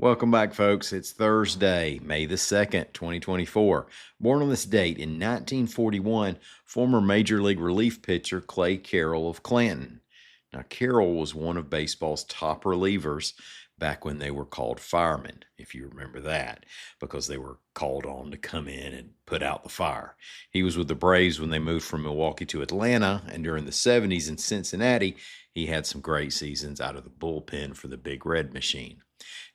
Welcome back, folks. It's Thursday, May the 2nd, 2024. Born on this date in 1941, former Major League relief pitcher Clay Carroll of Clanton. Now, Carroll was one of baseball's top relievers back when they were called firemen, if you remember that, because they were called on to come in and put out the fire. He was with the Braves when they moved from Milwaukee to Atlanta, and during the 70s in Cincinnati, he had some great seasons out of the bullpen for the Big Red Machine.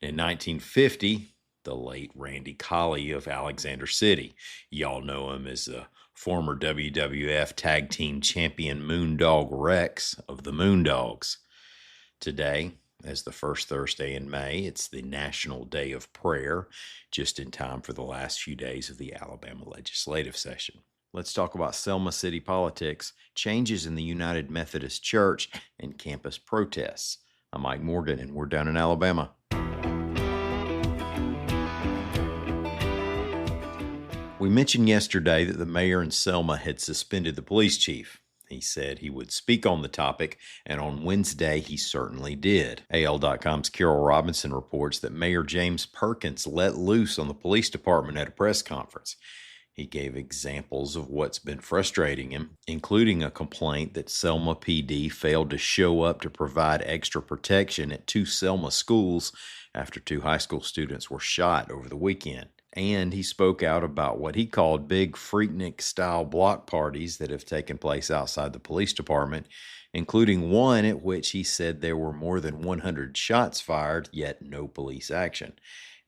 In 1950, the late Randy Colley of Alexander City. Y'all know him as the former WWF Tag Team Champion Moondog Rex of the Moondogs. Today, as the first Thursday in May, it's the National Day of Prayer, just in time for the last few days of the Alabama legislative session. Let's talk about Selma city politics, changes in the United Methodist Church, and campus protests. I'm Mike Morgan, and we're down in Alabama. We mentioned yesterday that the mayor in Selma had suspended the police chief. He said he would speak on the topic, and on Wednesday he certainly did. AL.com's Carol Robinson reports that Mayor James Perkins let loose on the police department at a press conference. He gave examples of what's been frustrating him, including a complaint that Selma PD failed to show up to provide extra protection at 2 Selma schools after 2 high school students were shot over the weekend. And he spoke out about what he called big Freaknik-style block parties that have taken place outside the police department, including one at which he said there were more than 100 shots fired, yet no police action.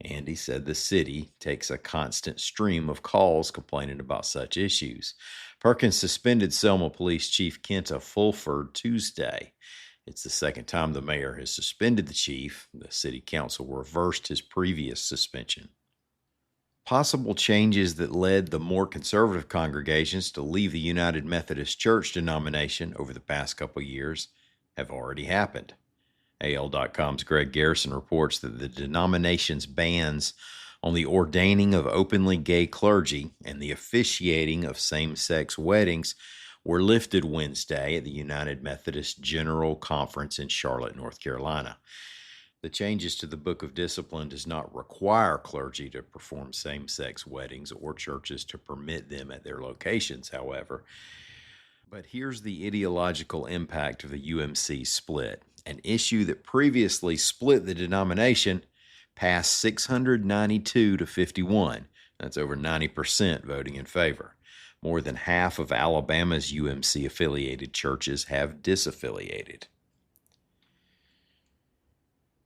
And he said the city takes a constant stream of calls complaining about such issues. Perkins suspended Selma Police Chief Kenta Fulford Tuesday. It's the second time the mayor has suspended the chief. The city council reversed his previous suspension. Possible changes that led the more conservative congregations to leave the United Methodist Church denomination over the past couple years have already happened. AL.com's Greg Garrison reports that the denomination's bans on the ordaining of openly gay clergy and the officiating of same-sex weddings were lifted Wednesday at the United Methodist General Conference in Charlotte, North Carolina. The changes to the Book of Discipline does not require clergy to perform same-sex weddings or churches to permit them at their locations, however. But here's the ideological impact of the UMC split. An issue that previously split the denomination passed 692 to 51. That's over 90% voting in favor. More than half of Alabama's UMC-affiliated churches have disaffiliated.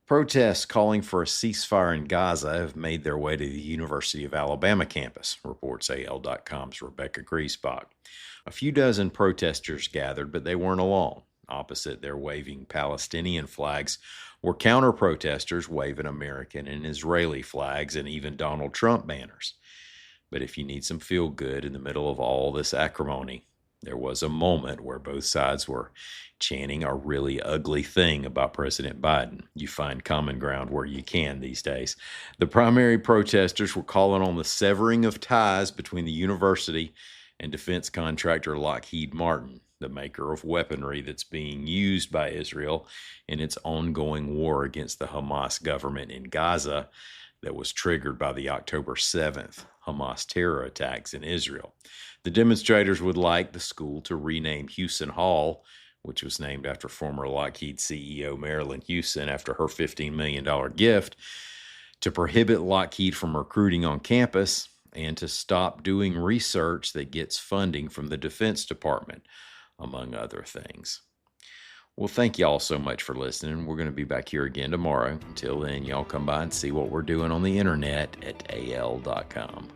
Protests calling for a ceasefire in Gaza have made their way to the University of Alabama campus, reports AL.com's Rebecca Griesbach. A few dozen protesters gathered, but they weren't alone. Opposite their waving Palestinian flags were counter-protesters waving American and Israeli flags and even Donald Trump banners. But if you need some feel-good in the middle of all this acrimony, there was a moment where both sides were chanting a really ugly thing about President Biden. You find common ground where you can these days. The primary protesters were calling on the severing of ties between the university and defense contractor Lockheed Martin, the maker of weaponry that's being used by Israel in its ongoing war against the Hamas government in Gaza that was triggered by the October 7th Hamas terror attacks in Israel. The demonstrators would like the school to rename Houston Hall, which was named after former Lockheed CEO Marilyn Houston after her $15 million gift, to prohibit Lockheed from recruiting on campus, and to stop doing research that gets funding from the Defense Department, among other things. Well, thank y'all so much for listening. We're going to be back here again tomorrow. Until then, y'all come by and see what we're doing on the internet at al.com.